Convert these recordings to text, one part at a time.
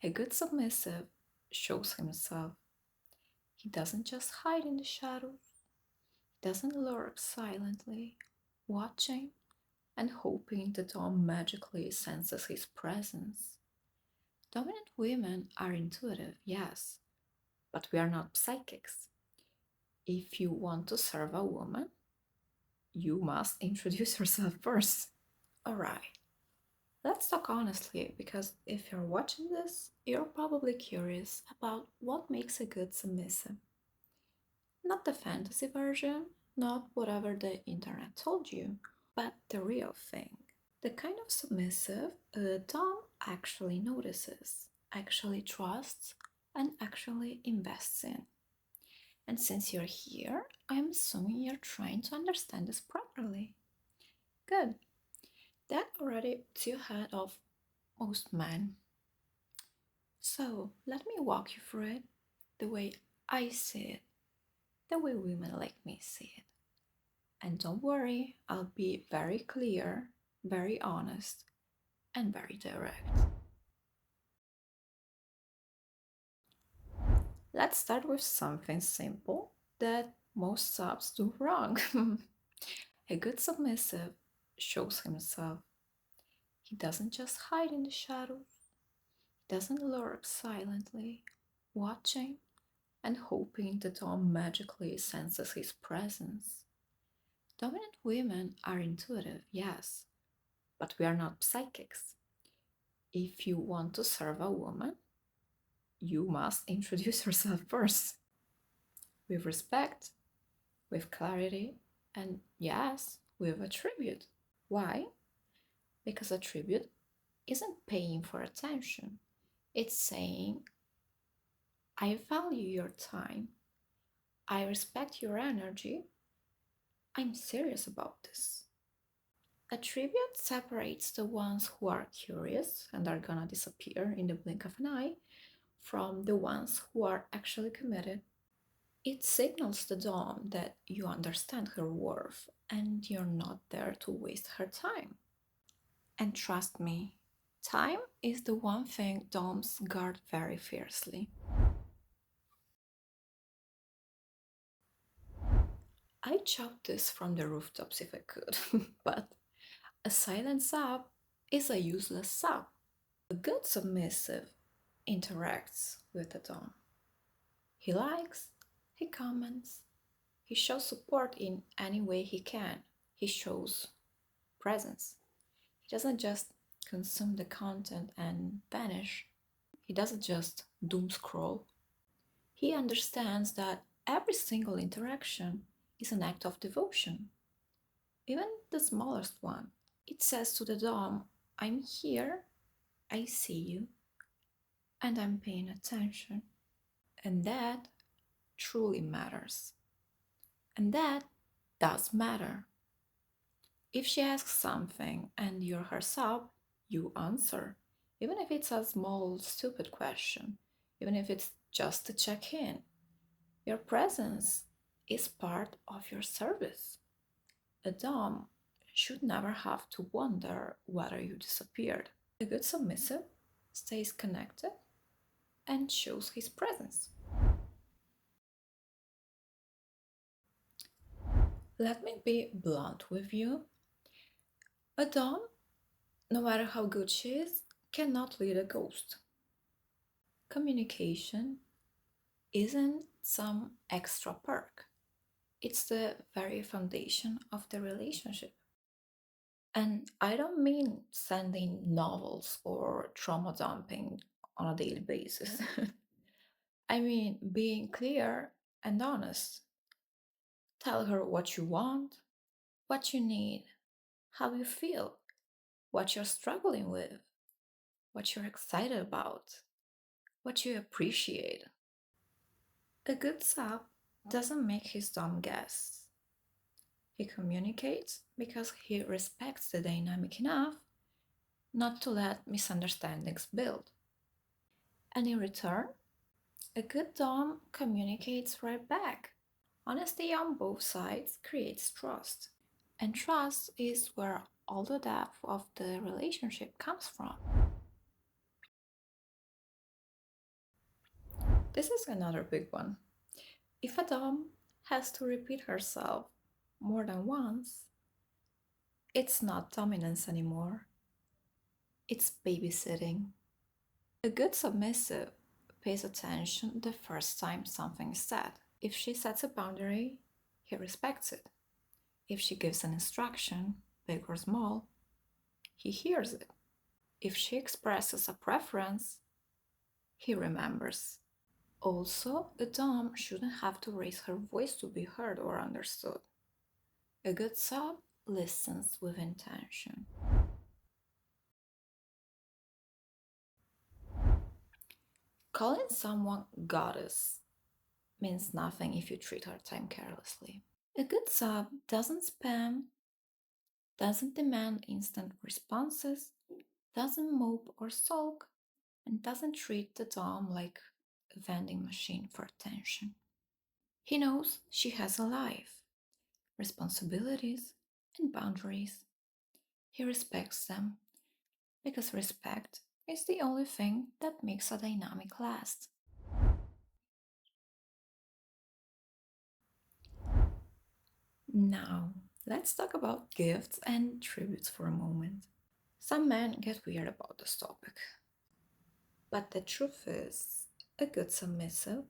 A good submissive shows himself. He doesn't just hide in the shadows, he doesn't lurk silently, watching and hoping the Dom magically senses his presence. Dominant women are intuitive, yes, but we are not psychics. If you want to serve a woman, you must introduce yourself first. Alright, let's talk honestly because if you're watching this, you're probably curious about what makes a good submissive. Not the fantasy version, not whatever the internet told you, but the real thing. The kind of submissive Dom actually notices, actually trusts, and actually invests in. And since you're here, I'm assuming you're trying to understand this properly. Good. That already puts you ahead of most men. So let me walk you through it the way I see it, the way women like me see it. And don't worry, I'll be very clear, very honest, and very direct. Let's start with something simple that most subs do wrong. A good submissive shows himself. He doesn't just hide in the shadows, he doesn't lurk silently, watching and hoping the Dom magically senses his presence. Dominant women are intuitive, yes, but we are not psychics. If you want to serve a woman, you must introduce yourself first with respect, with clarity, and yes, with a tribute. Why? Because a tribute isn't paying for attention, it's saying, I value your time, I respect your energy, I'm serious about this. A tribute separates the ones who are curious and are gonna disappear in the blink of an eye from the ones who are actually committed. It signals the Dom that you understand her worth and you're not there to waste her time. And trust me, time is the one thing Doms guard very fiercely. I'd shout this from the rooftops if I could, but a silent sub is a useless sub. A good submissive interacts with the Dom. He likes, he comments, he shows support in any way he can. He shows presence. He doesn't just consume the content and vanish. He doesn't just doom scroll. He understands that every single interaction is an act of devotion, even the smallest one. It says to the Dom, I'm here, I see you, and I'm paying attention. And that truly matters. And that does matter. If she asks something and you're her sub, you answer, even if it's a small, stupid question, even if it's just to check in. Your presence is part of your service. A Dom should never have to wonder whether you disappeared. A good submissive stays connected and shows his presence. Let me be blunt with you. A Dom, no matter how good she is, cannot lead a ghost. Communication isn't some extra perk. It's the very foundation of the relationship. And I don't mean sending novels or trauma dumping on a daily basis. I mean being clear and honest. Tell her what you want, what you need, how you feel, what you're struggling with, what you're excited about, what you appreciate. A good sub doesn't make his dumb guess. He communicates because he respects the dynamic enough not to let misunderstandings build. And in return, a good Dom communicates right back. Honesty on both sides creates trust. And trust is where all the depth of the relationship comes from. This is another big one. If a Dom has to repeat herself more than once, it's not dominance anymore, it's babysitting. A good submissive pays attention the first time something is said. If she sets a boundary, he respects it. If she gives an instruction, big or small, he hears it. If she expresses a preference, he remembers. Also, a Dom shouldn't have to raise her voice to be heard or understood. A good sub listens with intention. Calling someone goddess means nothing if you treat her time carelessly. A good sub doesn't spam, doesn't demand instant responses, doesn't mope or sulk, and doesn't treat the Dom like a vending machine for attention. He knows she has a life, responsibilities, and boundaries. He respects them because respect is the only thing that makes a dynamic last. Now, let's talk about gifts and tributes for a moment. Some men get weird about this topic, but the truth is, a good submissive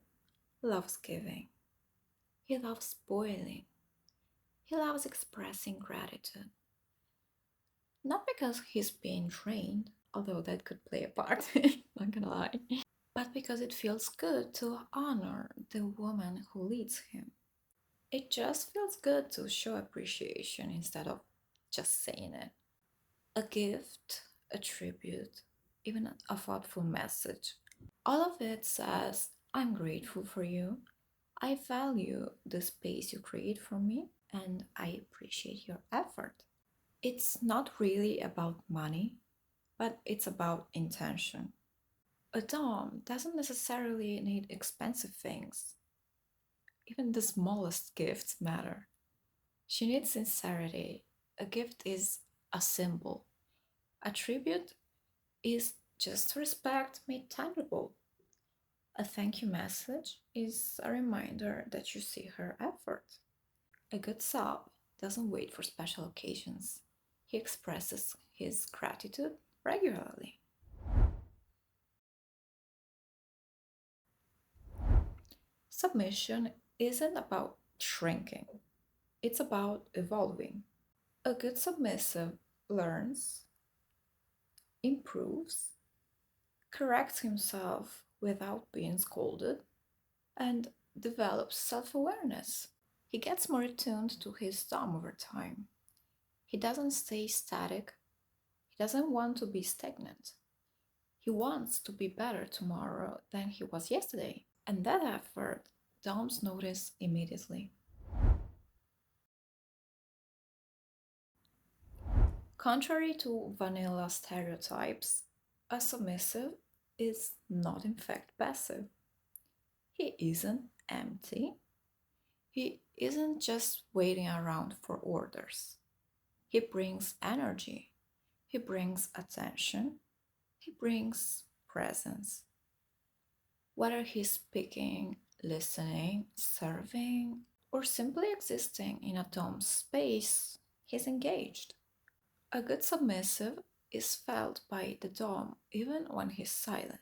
loves giving. He loves spoiling. He loves expressing gratitude. Not because he's being trained, although that could play a part, not gonna lie, but because it feels good to honor the woman who leads him. It just feels good to show appreciation instead of just saying it. A gift, a tribute, even a thoughtful message. All of it says, I'm grateful for you. I value the space you create for me, and I appreciate your effort. It's not really about money, but it's about intention. A Dom doesn't necessarily need expensive things. Even the smallest gifts matter. She needs sincerity. A gift is a symbol. A tribute is just respect made tangible. A thank you message is a reminder that you see her effort. A good sub doesn't wait for special occasions. He expresses his gratitude regularly. Submission isn't about shrinking, it's about evolving. A good submissive learns, improves, corrects himself without being scolded, and develops self awareness. He gets more attuned to his Dom over time. He doesn't stay static, he doesn't want to be stagnant. He wants to be better tomorrow than he was yesterday. And that effort, Doms notice immediately. Contrary to vanilla stereotypes, a submissive is not in fact passive. He isn't empty. He isn't just waiting around for orders. He brings energy. He brings attention. He brings presence. Whether he's speaking, listening, serving, or simply existing in a Dom's space, he's engaged. A good submissive is felt by the Dom even when he's silent.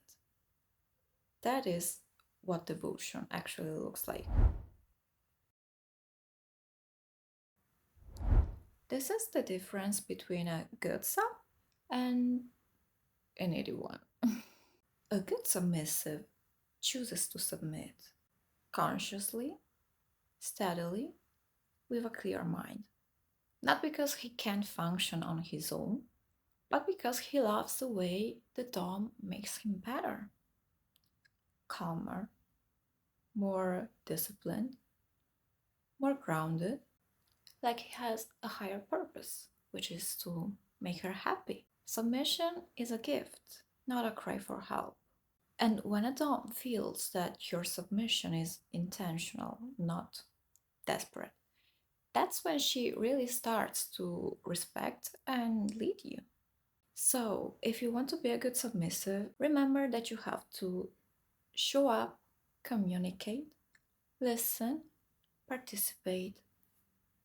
That is what devotion actually looks like. This is the difference between a good sub and an 81. A good submissive chooses to submit consciously, steadily, with a clear mind. Not because he can't function on his own, but because he loves the way the Dom makes him better, calmer, more disciplined, more grounded, like he has a higher purpose, which is to make her happy. Submission is a gift, not a cry for help. And when a Dom feels that your submission is intentional, not desperate, that's when she really starts to respect and lead you. So, if you want to be a good submissive, remember that you have to show up communicate, listen, participate,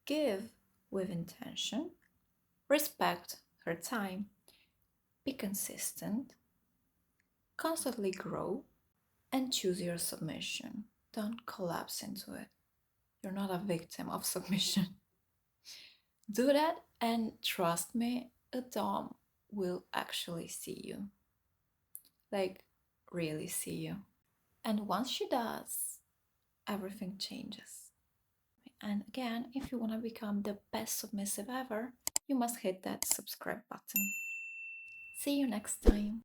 give with intention, respect her time, be consistent, constantly grow, and choose your submission. Don't collapse into it. You're not a victim of submission. Do that and trust me, a Dom will actually see you. Like, really see you. And once she does, everything changes. And again, if you want to become the best submissive ever, you must hit that subscribe button. See you next time.